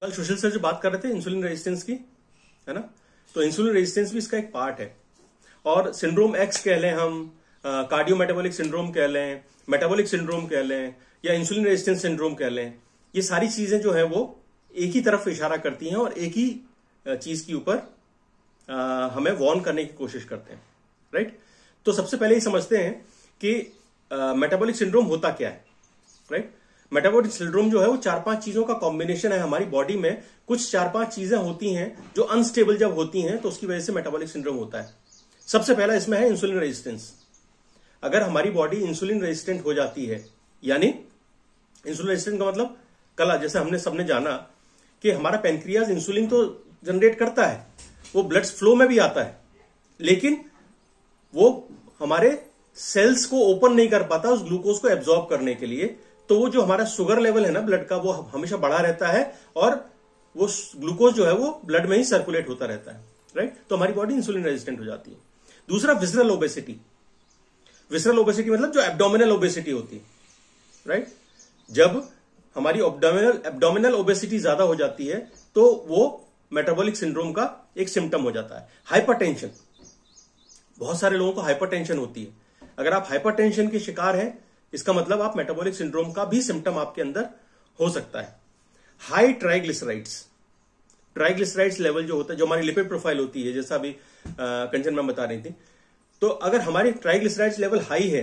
कल सुशील सर जो बात कर रहे थे इंसुलिन रेजिस्टेंस की, है ना। तो इंसुलिन रेजिस्टेंस भी इसका एक पार्ट है। और सिंड्रोम एक्स कह लें हम, कार्डियो मेटाबॉलिक सिंड्रोम कह लें, मेटाबॉलिक सिंड्रोम कह लें, या इंसुलिन रेजिस्टेंस सिंड्रोम कह लें, ये सारी चीजें जो है वो एक ही तरफ इशारा करती हैं और एक ही चीज के ऊपर हमें वार्न करने की कोशिश करते हैं, राइट। तो सबसे पहले ये समझते हैं कि मेटाबॉलिक सिंड्रोम होता क्या है, राइट। मेटाबॉलिक सिंड्रोम जो है वो 4-5 चीजों का कॉम्बिनेशन है। हमारी बॉडी में कुछ 4-5 चीजें होती हैं जो अनस्टेबल जब होती हैं तो उसकी वजह से मेटाबॉलिक सिंड्रोम होता है। सबसे पहला इसमें है इंसुलिन रेजिस्टेंस। अगर हमारी बॉडी इंसुलिन रेजिस्टेंट हो जाती है, यानी इंसुलिन रेजिस्टेंट का मतलब कल जैसे हमने सबने जाना कि हमारा पेनक्रियाज इंसुलिन तो जनरेट करता है, वो ब्लड फ्लो में भी आता है, लेकिन वो हमारे सेल्स को ओपन नहीं कर पाता उस ग्लूकोज को एब्जॉर्ब करने के लिए। तो वो जो हमारा शुगर लेवल है ना ब्लड का, वो हमेशा बढ़ा रहता है और वो ग्लूकोज जो है वो ब्लड में ही सर्कुलेट होता रहता है, राइट। तो हमारी बॉडी इंसुलिन रेजिस्टेंट हो जाती है। दूसरा विसरल ओबेसिटी। विसरल ओबेसिटी मतलब जो एब्डोमिनल ओबेसिटी होती है, राइट। जब हमारी एब्डोमिनल ओबेसिटी ज्यादा हो जाती है तो वो मेटाबॉलिक सिंड्रोम का एक सिम्टम हो जाता है। हाइपरटेंशन, बहुत सारे लोगों को हाइपरटेंशन होती है। अगर आप हाइपरटेंशन के शिकार हैं, इसका मतलब आप मेटाबॉलिक सिंड्रोम का भी सिम्टम आपके अंदर हो सकता है। हाई ट्राइग्लिसराइड्स, ट्राइग्लिसराइड्स लेवल जो होता है, जो हमारी लिपिड प्रोफाइल होती है, जैसा अभी कंचन मैम बता रही थी, तो अगर हमारी ट्राइग्लिसराइड्स लेवल हाई है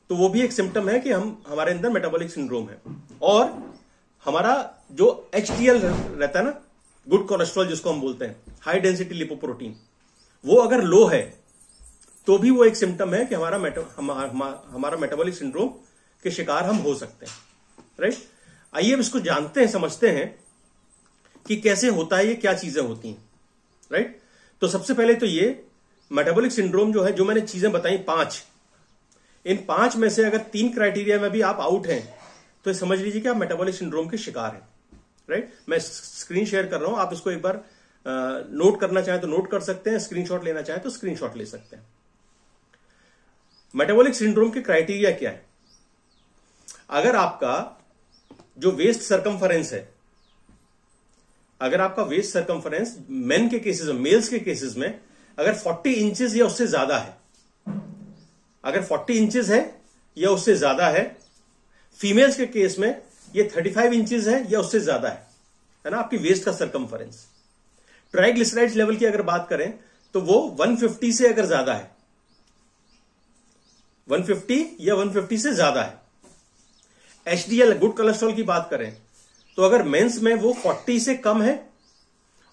तो वो भी एक सिम्टम है कि हमारे अंदर मेटाबॉलिक सिंड्रोम है। और हमारा जो HDL रहता है ना, गुड कोलेस्ट्रॉल जिसको हम बोलते हैं, हाई डेंसिटी लिपोप्रोटीन, वो अगर लो है तो भी वो एक सिम्टम है कि हमारा मेटाबॉलिक सिंड्रोम के शिकार हम हो सकते हैं, राइट। आइए अब इसको जानते हैं, समझते हैं कि कैसे होता है, ये क्या चीजें होती हैं, राइट। तो सबसे पहले तो ये मेटाबॉलिक सिंड्रोम जो है, जो मैंने चीजें बताई 5, इन 5 में से अगर 3 क्राइटेरिया में भी आप आउट हैं तो ये समझ लीजिए कि आप मेटाबॉलिक सिंड्रोम के शिकार हैं, राइट। मैं स्क्रीन शेयर कर रहा हूं, आप इसको एक बार नोट करना चाहें तो नोट कर सकते हैं, स्क्रीनशॉट लेना चाहें तो स्क्रीनशॉट ले सकते हैं। मेटाबॉलिक सिंड्रोम के क्राइटेरिया क्या है? अगर आपका जो वेस्ट सरकमफरेंस है, अगर आपका वेस्ट सरकमफरेंस मेन के केसेस में, मेल्स के केसेस में अगर 40 इंचेस या उससे ज्यादा है, अगर 40 इंचेस है या उससे ज्यादा है, फीमेल्स के केस में ये 35 इंचेस है या उससे ज्यादा है ना, आपकी वेस्ट का सरकमफरेंस। ट्राइग्लिसराइड्स लेवल की अगर बात करें तो वो 150 से अगर ज्यादा है, 150 या 150 से ज्यादा है। HDL गुड कोलेस्ट्रॉल की बात करें तो अगर मेंस में वो 40 से कम है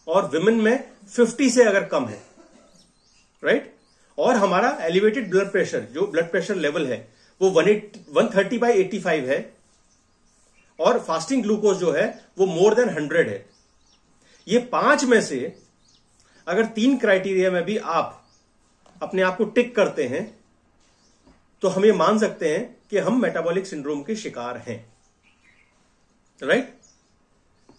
और विमेन में 50 से अगर कम है, राइट। और हमारा एलिवेटेड ब्लड प्रेशर, जो ब्लड प्रेशर लेवल है वो 130/85 है, और फास्टिंग ग्लूकोज जो है वो मोर देन 100 है। ये 5 में से अगर 3 क्राइटेरिया में भी आप अपने आप को टिक करते हैं तो हम ये मान सकते हैं कि हम मेटाबॉलिक सिंड्रोम के शिकार हैं, राइट।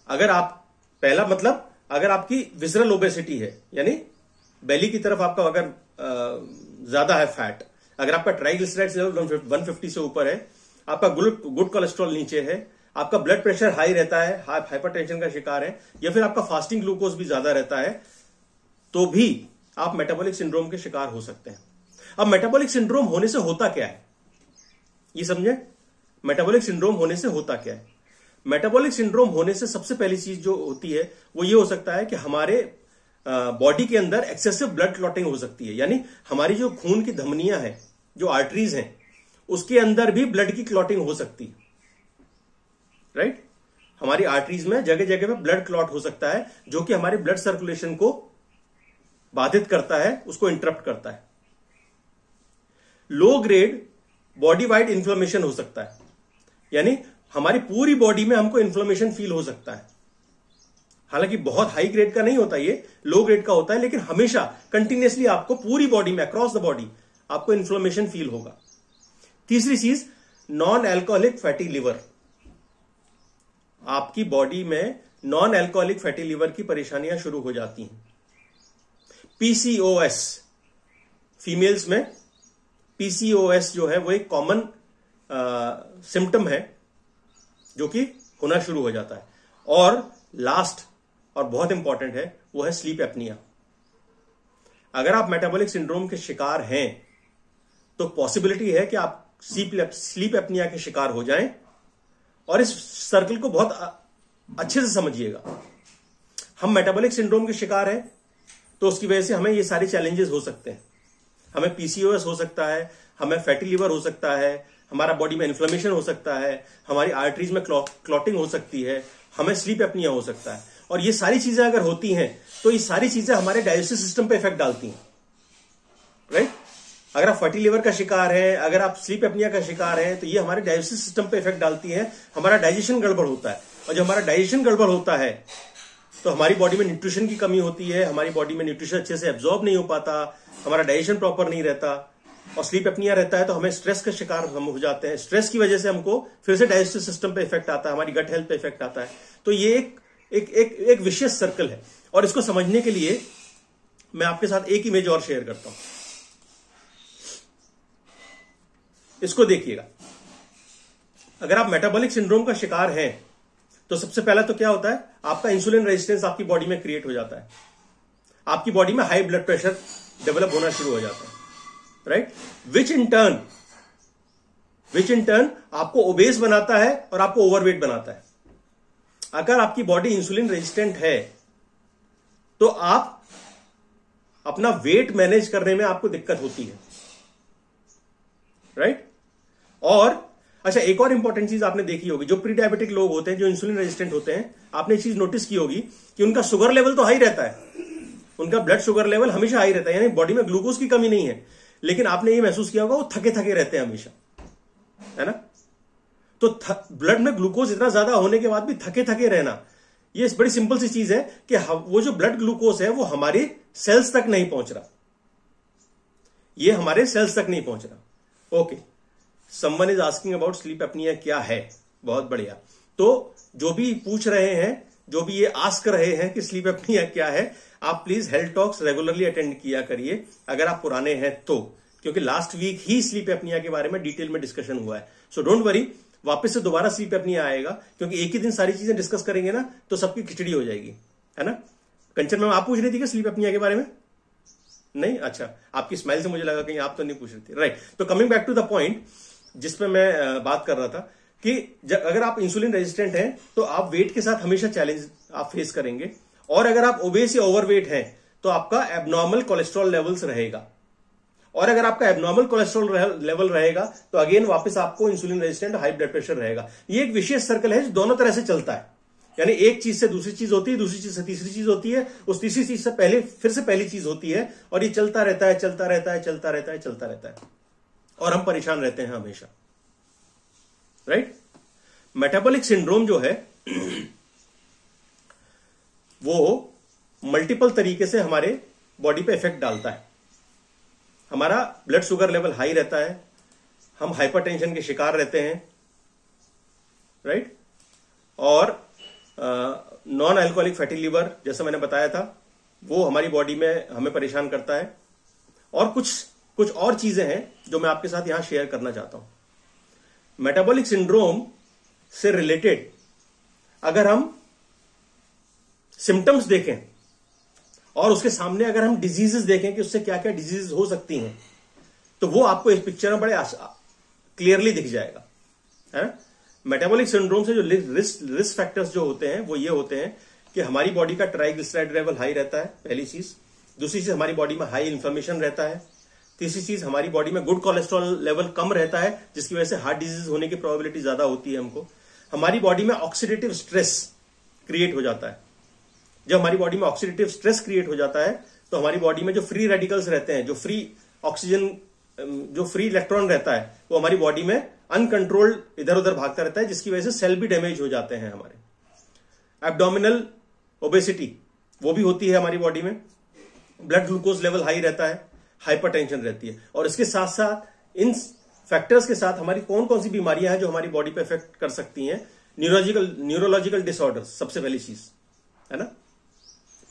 अगर आप पहला मतलब अगर आपकी विसरल ओबेसिटी है, यानी बेली की तरफ आपका अगर ज्यादा है फैट, अगर आपका ट्राइग्लिसराइड्स लेवल 150 से ऊपर है, आपका गुड कोलेस्ट्रॉल नीचे है, आपका ब्लड प्रेशर हाई रहता है, हाइपरटेंशन का शिकार है, या फिर आपका फास्टिंग ग्लूकोज भी ज्यादा रहता है, तो भी आप मेटाबॉलिक सिंड्रोम के शिकार हो सकते हैं। अब मेटाबॉलिक सिंड्रोम होने से होता क्या है, ये समझे। मेटाबॉलिक सिंड्रोम होने से होता क्या है? मेटाबॉलिक सिंड्रोम होने से सबसे पहली चीज जो होती है वो ये हो सकता है कि हमारे बॉडी के अंदर एक्सेसिव ब्लड क्लॉटिंग हो सकती है, यानी हमारी जो खून की धमनियां हैं, जो आर्टरीज हैं, उसके अंदर भी ब्लड की क्लॉटिंग हो सकती है, राइट। हमारी आर्टरीज में जगह जगह पे ब्लड क्लॉट हो सकता है, जो कि हमारे ब्लड सर्कुलेशन को बाधित करता है, उसको इंटरप्ट करता है। Low grade body wide inflammation हो सकता है, यानी हमारी पूरी बॉडी में हमको इन्फ्लेमेशन फील हो सकता है। हालांकि बहुत हाई ग्रेड का नहीं होता, ये लो ग्रेड का होता है, लेकिन हमेशा कंटिन्यूअसली आपको पूरी बॉडी में अक्रॉस द बॉडी आपको इन्फ्लेमेशन फील होगा। तीसरी चीज, नॉन एल्कोहलिक फैटी लिवर। आपकी बॉडी में नॉन एल्कोहलिक फैटी लिवर की परेशानियां शुरू हो जाती हैं। PCOS, फीमेल्स में PCOS जो है वो एक कॉमन सिम्टम है जो कि होना शुरू हो जाता है। और लास्ट और बहुत इंपॉर्टेंट है, वो है स्लीप एपनिया। अगर आप मेटाबॉलिक सिंड्रोम के शिकार हैं तो पॉसिबिलिटी है कि आप स्लीप एपनिया के शिकार हो जाएं। और इस सर्कल को बहुत अच्छे से समझिएगा। हम मेटाबॉलिक सिंड्रोम के शिकार हैं तो उसकी वजह से हमें ये सारे चैलेंजेस हो सकते हैं। हमें पीसीओएस हो सकता है, हमें फैटी लिवर हो सकता है, हमारा बॉडी में इन्फ्लेमेशन हो सकता है, हमारी आर्टरीज में क्लॉटिंग हो सकती है, हमें स्लीप एपनिया हो सकता है। और ये सारी चीजें अगर होती हैं तो ये सारी चीजें हमारे डाइजेस्टिव सिस्टम पे इफेक्ट डालती हैं, राइट। अगर आप फैटी लिवर का शिकार हैं, अगर आप स्लीप एपनिया का शिकार हैं, तो ये हमारे डाइजेस्टिव सिस्टम पे इफेक्ट डालती है। हमारा डाइजेशन गड़बड़ होता है, और जब हमारा डाइजेशन गड़बड़ होता है तो हमारी बॉडी में न्यूट्रिशन की कमी होती है, हमारी बॉडी में न्यूट्रिशन अच्छे से एब्जॉर्ब नहीं हो पाता, हमारा डाइजेशन प्रॉपर नहीं रहता, और स्लीप एपनिया रहता है तो हमें स्ट्रेस का शिकार हम हो जाते हैं। स्ट्रेस की वजह से हमको फिर से डाइजेस्टिव सिस्टम पे इफेक्ट आता है, हमारी गट हेल्थ पे इफेक्ट आता है। तो ये एक विशेष सर्कल है। और इसको समझने के लिए मैं आपके साथ एक इमेज और शेयर करता हूं। इसको देखिएगा। अगर आप मेटाबॉलिक सिंड्रोम का शिकार हैं तो सबसे पहला तो क्या होता है, आपका इंसुलिन रेजिस्टेंस आपकी बॉडी में क्रिएट हो जाता है, आपकी बॉडी में हाई ब्लड प्रेशर डेवलप होना शुरू हो जाता है, राइट। विच इन टर्न आपको ओबेस बनाता है और आपको ओवरवेट बनाता है। अगर आपकी बॉडी इंसुलिन रेजिस्टेंट है तो आप अपना वेट मैनेज करने में आपको दिक्कत होती है, राइट। और अच्छा, एक और इंपॉर्टेंट चीज आपने देखी होगी, जो प्री डायबिटिक लोग होते हैं, जो इंसुलिन रेजिस्टेंट होते हैं, आपने एक चीज नोटिस की होगी कि उनका शुगर लेवल तो हाई रहता है, उनका ब्लड शुगर लेवल हमेशा हाई रहता है, यानी बॉडी में ग्लूकोज की कमी नहीं है, लेकिन आपने ये महसूस किया होगा वो थके थके रहते हैं हमेशा, है ना। तो ब्लड में ग्लूकोज इतना ज्यादा होने के बाद भी थके थके रहना, ये बड़ी सिंपल सी चीज है कि वो जो ब्लड ग्लूकोज है वो हमारी सेल्स तक नहीं पहुंच रहा, ये हमारे सेल्स तक नहीं पहुंच रहा। Okay, someone is asking about sleep apnoea क्या है, बहुत बढ़िया। तो जो भी पूछ रहे हैं, जो भी ये आस्क रहे हैं कि स्लीप एपनिया क्या है, आप please health talks regularly attend किया करिए अगर आप पुराने हैं तो, क्योंकि लास्ट वीक ही स्लीप एपनिया के बारे में डिटेल में डिस्कशन हुआ है। सो डोंट वरी, वापस से दोबारा स्लीप एपनिया आएगा, क्योंकि एक ही दिन सारी चीजें डिस्कस करेंगे ना तो सबकी खिचड़ी हो जाएगी, है ना। कंचन मैम, आप पूछ रही थी क्या स्लीप एपनिया के बारे में? नहीं, अच्छा, आपकी स्माइल से मुझे लगा कहीं आप तो नहीं पूछ रही थी, राइट। तो coming back to the point जिसपे मैं बात कर रहा था कि अगर आप इंसुलिन रेजिस्टेंट हैं तो आप वेट के साथ हमेशा चैलेंज आप फेस करेंगे, और अगर आप ओबेस या ओवरवेट हैं तो आपका एबनॉर्मल कोलेस्ट्रॉल लेवल्स रहेगा, और अगर आपका एबनॉर्मल कोलेस्ट्रॉल लेवल रहेगा तो अगेन वापस आपको insulin resistant high blood pressure रहेगा। ये एक विशेष सर्कल है जो दोनों तरह से चलता है, यानी एक चीज से दूसरी चीज होती है, दूसरी चीज से तीसरी चीज होती है, उस तीसरी चीज से पहले फिर से पहली चीज होती है, और ये चलता रहता है, चलता रहता है, चलता रहता है, चलता रहता है, और हम परेशान रहते हैं हमेशा, राइट। मेटाबॉलिक सिंड्रोम जो है वो मल्टीपल तरीके से हमारे बॉडी पे इफेक्ट डालता है। हमारा ब्लड शुगर लेवल हाई रहता है, हम हाइपरटेंशन के शिकार रहते हैं, राइट। और नॉन अल्कोहलिक फैटी लिवर, जैसा मैंने बताया था, वो हमारी बॉडी में हमें परेशान करता है। और कुछ और चीजें हैं जो मैं आपके साथ यहां शेयर करना चाहता हूं। मेटाबॉलिक सिंड्रोम से रिलेटेड अगर हम सिम्टम्स देखें और उसके सामने अगर हम डिजीजेस देखें कि उससे क्या क्या डिजीजेस हो सकती हैं, तो वो आपको इस पिक्चर में बड़े क्लियरली दिख जाएगा, है ना। मेटाबॉलिक सिंड्रोम से जो रिस्क फैक्टर्स जो होते हैं वो ये होते हैं कि हमारी बॉडी का ट्राइग्लिसराइड लेवल हाई रहता है, पहली चीज। दूसरी चीज, हमारी बॉडी में हाई इन्फ्लेमेशन रहता है। तीसरी चीज, हमारी बॉडी में गुड कोलेस्ट्रॉल लेवल कम रहता है, जिसकी वजह से हार्ट डिजीज होने की प्रोबेबिलिटी ज्यादा होती है हमको। हमारी बॉडी में ऑक्सीडेटिव स्ट्रेस क्रिएट हो जाता है। जब हमारी बॉडी में ऑक्सीडेटिव स्ट्रेस क्रिएट हो जाता है तो हमारी बॉडी में जो फ्री रेडिकल्स रहते हैं, जो फ्री ऑक्सीजन, जो फ्री इलेक्ट्रॉन रहता है, वो हमारी बॉडी में अनकंट्रोल्ड इधर उधर भागता रहता है, जिसकी वजह से सेल भी डैमेज हो जाते हैं हमारे। एब्डोमिनल ओबेसिटी वो भी होती है हमारी बॉडी में। ब्लड ग्लूकोज लेवल हाई रहता है, हाइपरटेंशन रहती है। और इसके साथ साथ इन फैक्टर्स के साथ हमारी कौन कौन सी बीमारियां हैं जो हमारी बॉडी पे इफेक्ट कर सकती हैं? न्यूरोलॉजिकल डिसऑर्डर्स, सबसे पहली चीज, है ना।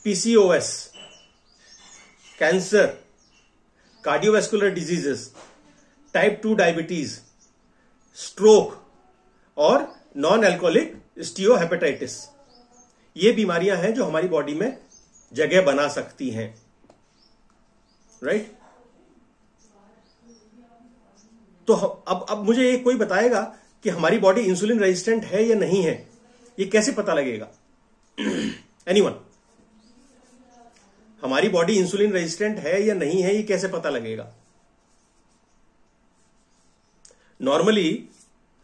PCOS, cancer, cardiovascular diseases, type 2 diabetes, stroke और नॉन अल्कोहलिक स्टीओहेपेटाइटिस। ये बीमारियां हैं जो हमारी बॉडी में जगह बना सकती हैं, राइट। तो अब मुझे कोई बताएगा कि हमारी बॉडी इंसुलिन रेजिस्टेंट है या नहीं है, ये कैसे पता लगेगा? एनीवन? हमारी बॉडी इंसुलिन रेजिस्टेंट है या नहीं है, ये कैसे पता लगेगा? नॉर्मली,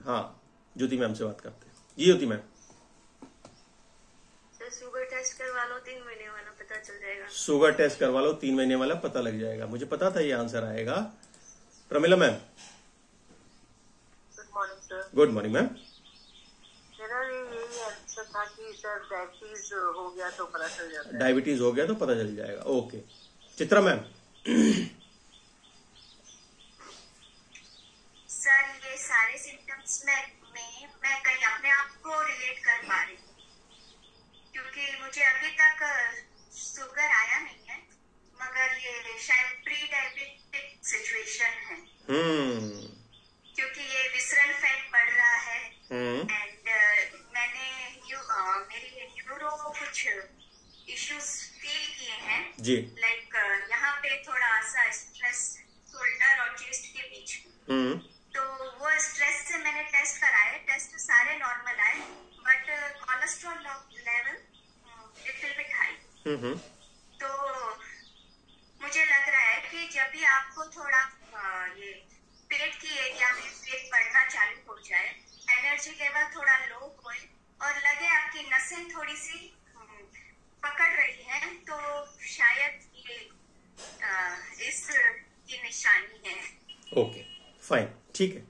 हाँ, ज्योति मैम से बात करते हैं। जी ज्योति मैम। शुगर टेस्ट करवा लो, 3 महीने वाला पता चल जाएगा। शुगर टेस्ट करवा लो, 3 महीने वाला पता लग जाएगा। मुझे पता था ये आंसर आएगा। Pramila ma'am. Good morning sir. Good morning ma'am. मेरा यही आंसर था कि सर डायबिटीज हो गया तो पता चल जाता है। डायबिटीज हो गया तो पता चल जाएगा, ओके। चित्रा मैम। सर ये सारे सिम्टम्स में मैं कहीं अपने आप को रिलेट कर पा रही हूँ, क्योंकि मुझे अभी तक शुगर आया नहीं है, मगर ये शायद प्री डायबिटिक सिचुएशन है। क्योंकि ये विसरल फैट बढ़ रहा है एंड मैंने मेरी न्यूरो कुछ इश्यूज फील किए हैं जी। लाइक यहाँ पे थोड़ा सा स्ट्रेस शोल्डर और चेस्ट के बीच में, तो वो स्ट्रेस से मैंने टेस्ट कराए, टेस्ट सारे नॉर्मल आए, but cholesterol level little bit high. तो मुझे लग रहा है कि जब भी आपको थोड़ा ये पेट की एरिया में वेट बढ़ना चालू हो जाए, एनर्जी लेवल थोड़ा लो होए और लगे आपकी नसें थोड़ी सी पकड़ रही हैं, तो शायद ये इस की निशानी है। ओके, फाइन, ठीक है।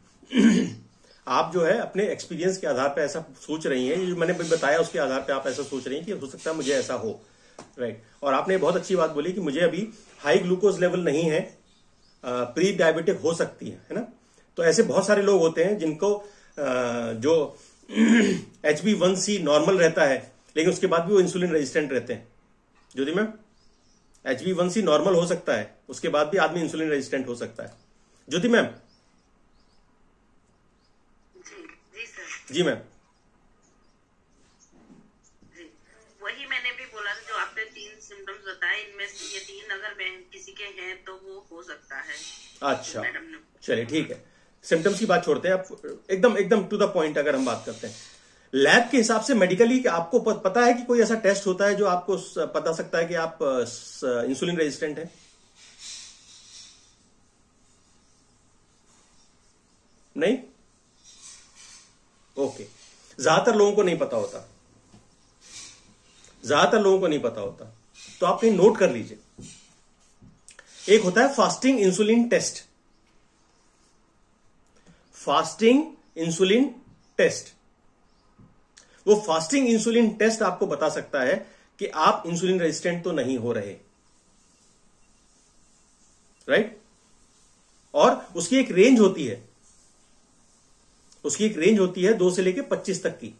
आप जो है अपने एक्सपीरियंस के आधार पे ऐसा सोच रही हैं, जो मैंने बताया उसके आधार पे आप ऐसा सोच रही हैं कि हो सकता है मुझे ऐसा हो, राइट। और आपने बहुत अच्छी बात बोली कि मुझे अभी हाई ग्लूकोज लेवल नहीं है, प्री डायबिटिक हो सकती है ना। तो ऐसे बहुत सारे लोग होते हैं जिनको जो HbA1c नॉर्मल रहता है, लेकिन उसके बाद भी वो इंसुलिन रेजिस्टेंट रहते हैं। ज्योति मैम, HbA1c नॉर्मल हो सकता है, उसके बाद भी आदमी इंसुलिन रेजिस्टेंट हो सकता है। ज्योति मैम। जी सर। जी मैम। जी, वही मैंने भी बोला था, जो आपने 3 सिम्टम्स बताए, इनमें से ये 3 अगर किसी के हैं तो वो हो सकता है। अच्छा, मैडम ने, चलिए ठीक है, सिम्टम्स की बात छोड़ते हैं। अब एकदम टू द पॉइंट अगर हम बात करते हैं, लैब के हिसाब से मेडिकली आपको पता है कि कोई ऐसा टेस्ट होता है जो आपको बता सकता है कि आप इंसुलिन रेजिस्टेंट हैं? नहीं? ओके। ज्यादातर लोगों को नहीं पता होता, तो आप कहीं नोट कर लीजिए। एक होता है फास्टिंग इंसुलिन टेस्ट। वो फास्टिंग इंसुलिन टेस्ट आपको बता सकता है कि आप इंसुलिन रेजिस्टेंट तो नहीं हो रहे, राइट। और उसकी एक रेंज होती है, 2 से लेके 25 तक की,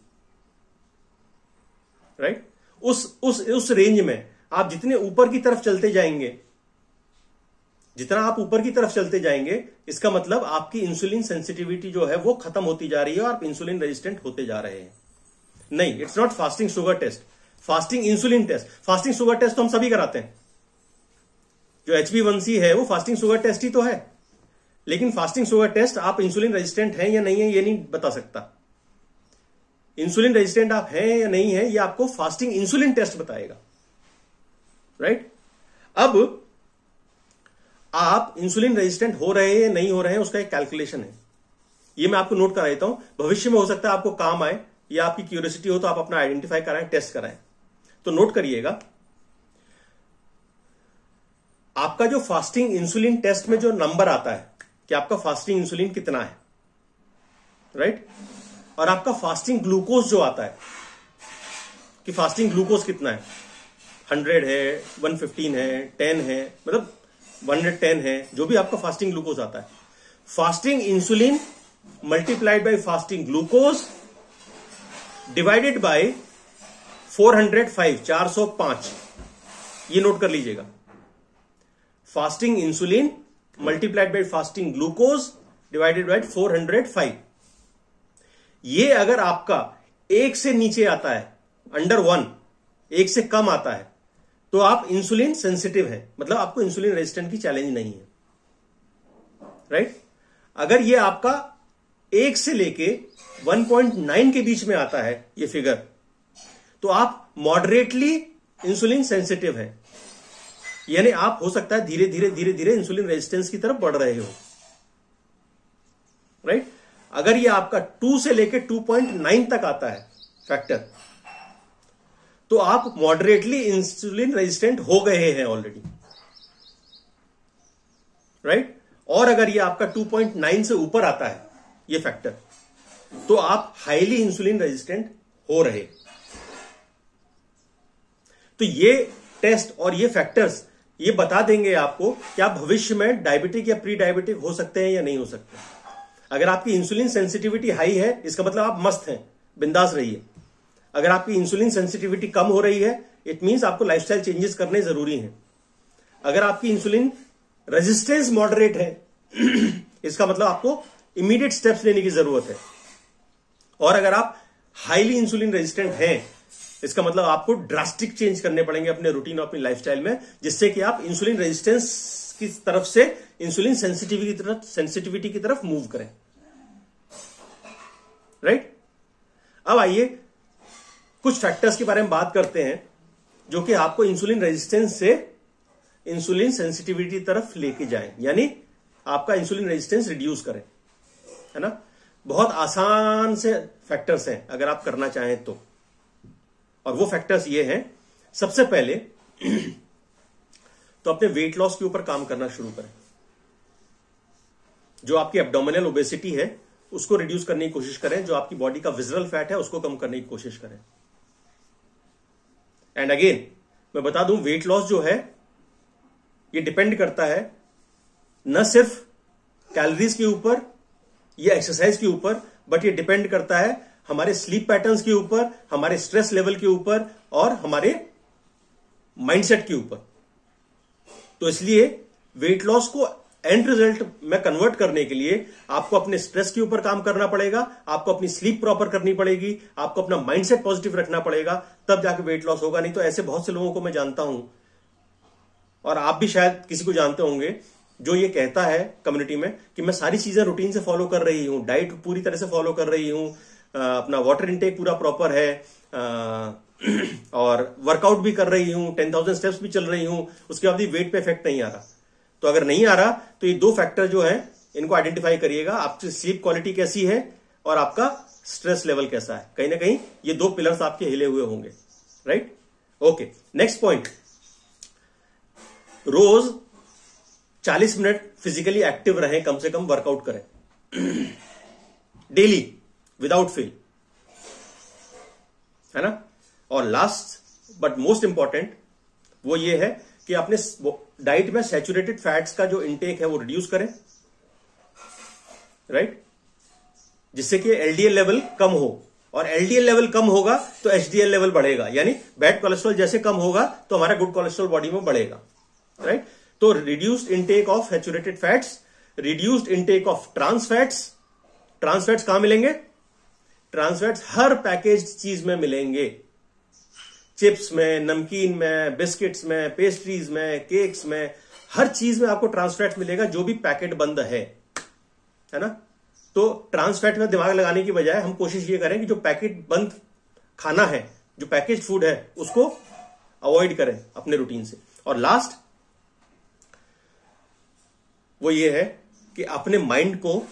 राइट। उस रेंज में आप जितने ऊपर की तरफ चलते जाएंगे, जितना आप ऊपर की तरफ चलते जाएंगे, इसका मतलब आपकी इंसुलिन सेंसिटिविटी जो है वो खत्म होती जा रही है और आप इंसुलिन रेजिस्टेंट होते जा रहे हैं। नहीं, it's not fasting sugar test, fasting insulin test. Fasting sugar test तो हम सभी कराते हैं, जो HbA1c है वो फास्टिंग शुगर टेस्ट ही तो है, लेकिन फास्टिंग शुगर टेस्ट आप इंसुलिन रेजिस्टेंट हैं या नहीं है ये नहीं बता सकता। इंसुलिन रेजिस्टेंट आप हैं या नहीं है ये आपको फास्टिंग इंसुलिन टेस्ट बताएगा, राइट। अब आप इंसुलिन रेजिस्टेंट हो रहे हैं या नहीं हो रहे हैं उसका एक कैलकुलेशन है, ये मैं आपको नोट करा देता हूं, भविष्य में हो सकता है आपको काम आए, या आपकी क्यूरियोसिटी हो तो आप अपना आइडेंटिफाई कराएं, टेस्ट कराएं। तो नोट करिएगा, आपका जो फास्टिंग इंसुलिन टेस्ट में जो नंबर आता है कि आपका फास्टिंग इंसुलिन कितना है, राइट, और आपका फास्टिंग ग्लूकोज जो आता है कि फास्टिंग ग्लूकोज कितना है, 100 है, 115 है, 10 है, मतलब 110 है, जो भी आपका फास्टिंग ग्लूकोज आता है, fasting insulin multiplied by fasting glucose divided by 405, 405, ये नोट कर लीजिएगा। Fasting insulin multiplied by fasting glucose divided by 405, ये अगर आपका 1 से नीचे आता है, अंडर 1, 1 से कम आता है तो आप इंसुलिन सेंसिटिव है, मतलब आपको इंसुलिन रेजिस्टेंट की चैलेंज नहीं है, राइट। अगर ये आपका 1 से लेके 1.9 के बीच में आता है ये फिगर, तो आप मॉडरेटली इंसुलिन सेंसिटिव है, यानी आप हो सकता है धीरे धीरे इंसुलिन रेजिस्टेंस की तरफ बढ़ रहे हो, राइट। अगर ये आपका 2 से लेके 2.9 तक आता है फैक्टर, तो आप मॉडरेटली इंसुलिन रेजिस्टेंट हो गए हैं ऑलरेडी, राइट। और अगर ये आपका 2.9 से ऊपर आता है ये फैक्टर, तो आप हाईली इंसुलिन रेजिस्टेंट हो रहे। तो ये टेस्ट और ये फैक्टर्स ये बता देंगे आपको कि आप भविष्य में डायबिटिक या प्री डायबिटिक हो सकते हैं या नहीं हो सकते। अगर आपकी इंसुलिन सेंसिटिविटी हाई है, इसका मतलब आप मस्त हैं, बिंदास रहिए। अगर आपकी इंसुलिन सेंसिटिविटी कम हो रही है, इट मींस आपको लाइफस्टाइल चेंजेस करने जरूरी हैं। अगर आपकी इंसुलिन रेजिस्टेंस मॉडरेट है, इसका मतलब आपको इमीडिएट स्टेप्स लेने की जरूरत है। और अगर आप हाईली इंसुलिन रेजिस्टेंट हैं, इसका मतलब आपको ड्रास्टिक चेंज करने पड़ेंगे अपने रूटीन और अपनी लाइफस्टाइल में, जिससे कि आप इंसुलिन रेजिस्टेंस की तरफ से इंसुलिन सेंसिटिविटी की तरफ मूव करें, राइट। अब आइए कुछ फैक्टर्स के बारे में बात करते हैं जो कि आपको इंसुलिन रेजिस्टेंस से इंसुलिन सेंसिटिविटी तरफ लेके जाएं, यानी आपका इंसुलिन रेजिस्टेंस रिड्यूस करें, है ना। बहुत आसान से फैक्टर्स हैं अगर आप करना चाहें तो, और वो फैक्टर्स ये हैं। सबसे पहले तो अपने वेट लॉस के ऊपर काम करना शुरू करें। जो आपकी एब्डोमिनल ओबेसिटी है उसको रिड्यूस करने की कोशिश करें, जो आपकी बॉडी का विजरल फैट है उसको कम करने की कोशिश करें। एंड अगेन मैं बता दूं, वेट लॉस जो है ये डिपेंड करता है न सिर्फ कैलोरीज के ऊपर या एक्सरसाइज के ऊपर, बट ये डिपेंड करता है हमारे स्लीप पैटर्न्स के ऊपर, हमारे स्ट्रेस लेवल के ऊपर और हमारे माइंडसेट के ऊपर। तो इसलिए वेट लॉस को एंड रिजल्ट में कन्वर्ट करने के लिए आपको अपने स्ट्रेस के ऊपर काम करना पड़ेगा, आपको अपनी स्लीप प्रॉपर करनी पड़ेगी, आपको अपना माइंडसेट पॉजिटिव रखना पड़ेगा, तब जाके वेट लॉस होगा। नहीं तो ऐसे बहुत से लोगों को मैं जानता हूं, और आप भी शायद किसी को जानते होंगे, जो ये कहता है कम्युनिटी में कि मैं सारी चीजें रूटीन से फॉलो कर रही हूं, डाइट पूरी तरह से फॉलो कर रही हूं, अपना वाटर इनटेक पूरा प्रॉपर है, और वर्कआउट भी कर रही हूं, 10,000 स्टेप्स भी चल रही हूं, उसके बाद भी वेट पे इफेक्ट नहीं आ रहा। तो अगर नहीं आ रहा तो ये 2 फैक्टर जो है इनको आइडेंटिफाई करिएगा, आपकी स्लीप क्वालिटी कैसी है और आपका स्ट्रेस लेवल कैसा है। कहीं ना कहीं ये 2 पिलर्स आपके हिले हुए होंगे, राइट। ओके, नेक्स्ट पॉइंट, रोज 40 मिनट फिजिकली एक्टिव रहें, कम से कम वर्कआउट करें डेली विदाउट फेल, है ना। और लास्ट बट मोस्ट इंपॉर्टेंट वो ये है कि अपने डाइट में सैचुरेटेड फैट्स का जो इंटेक है वो रिड्यूस करें, राइट, जिससे कि एलडीएल लेवल कम हो, और एलडीएल लेवल कम होगा तो एचडीएल लेवल बढ़ेगा, यानी बैड कोलेस्ट्रॉल जैसे कम होगा तो हमारा गुड कोलेस्ट्रॉल बॉडी में बढ़ेगा, राइट। तो reduced intake of saturated fats, reduced intake of trans fats. Trans fats कहां मिलेंगे? ट्रांस फैट्स हर पैकेज चीज में मिलेंगे, चिप्स में, नमकीन में, बिस्किट्स में, पेस्ट्रीज में, केक्स में, हर चीज में आपको ट्रांस फैट्स मिलेगा जो भी पैकेट बंद है ना। तो ट्रांस फैट में दिमाग लगाने की बजाय हम कोशिश ये करें कि जो पैकेट बंद खाना है, जो पैकेज फूड है, उसको अवॉइड करें अपने रूटीन से। और लास्ट वो ये है कि अपने माइंड को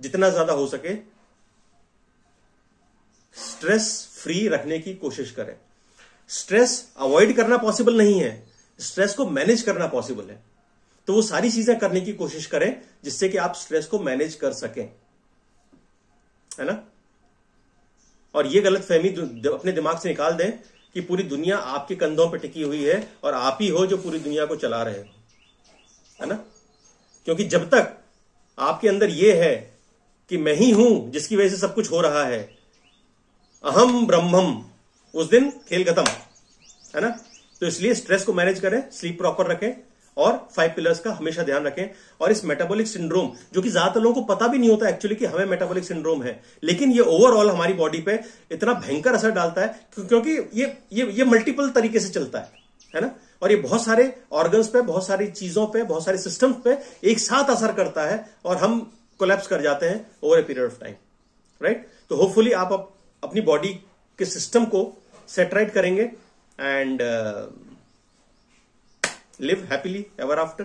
जितना ज्यादा हो सके स्ट्रेस फ्री रखने की कोशिश करें। स्ट्रेस अवॉइड करना पॉसिबल नहीं है, स्ट्रेस को मैनेज करना पॉसिबल है। तो वो सारी चीजें करने की कोशिश करें जिससे कि आप स्ट्रेस को मैनेज कर सकें, है ना। और ये गलतफहमी अपने दिमाग से निकाल दें कि पूरी दुनिया आपके कंधों पर टिकी हुई है और आप ही हो जो पूरी दुनिया को चला रहे हो, है ना। क्योंकि जब तक आपके अंदर ये है कि मैं ही हूं जिसकी वजह से सब कुछ हो रहा है, अहम ब्रह्मम, उस दिन खेल खत्म, है ना। तो इसलिए स्ट्रेस को मैनेज करें, स्लीप प्रॉपर रखें और 5 पिलर्स का हमेशा ध्यान रखें। और इस मेटाबॉलिक सिंड्रोम, जो कि ज्यादातर लोगों को पता भी नहीं होता एक्चुअली कि हमें मेटाबॉलिक सिंड्रोम है, लेकिन ये ओवरऑल हमारी बॉडी पे इतना भयंकर असर डालता है क्योंकि ये मल्टीपल तरीके से चलता है ना। और ये बहुत सारे ऑर्गन्स पे, बहुत सारी चीजों पे, बहुत सारे सिस्टम्स पे एक साथ असर करता है और हम कोलैप्स कर जाते हैं over a period of time, right. तो होपफुली आप अपनी बॉडी के सिस्टम को सेट राइट करेंगे and live happily ever after.